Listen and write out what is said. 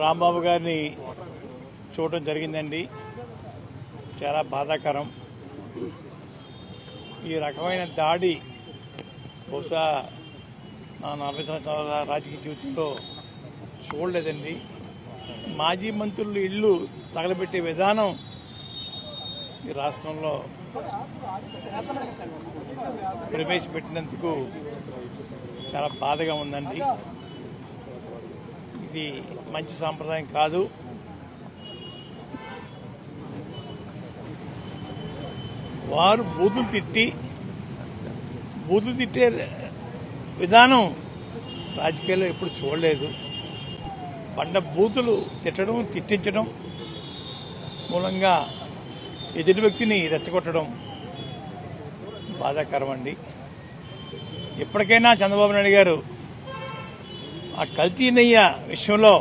రాంబాబు గారిని చూడటం జరిగిందండి. చాలా బాధాకరం. ఈ రకమైన దాడి బహుశా నా 40 సంవత్సరాల రాజకీయ జీవితంలో చూడలేదండి. మాజీ మంత్రులు ఇళ్లు తగలబెట్టే విధానం ఈ రాష్ట్రంలో ప్రవేశపెట్టినందుకు చాలా బాధగా ఉందండి. ఇది మంచి సాంప్రదాయం కాదు. వారు బూతులు తిట్టే విధానం రాజకీయాల్లో ఎప్పుడు చూడలేదు. పండ బూతులు తిట్టడం, తిట్టించడం మూలంగా ఎదుటి వ్యక్తిని రెచ్చగొట్టడం బాధాకరం అండి. ఇప్పటికైనా చంద్రబాబు నాయుడు గారు ఆ కల్తీ నెయ్యి విషయంలో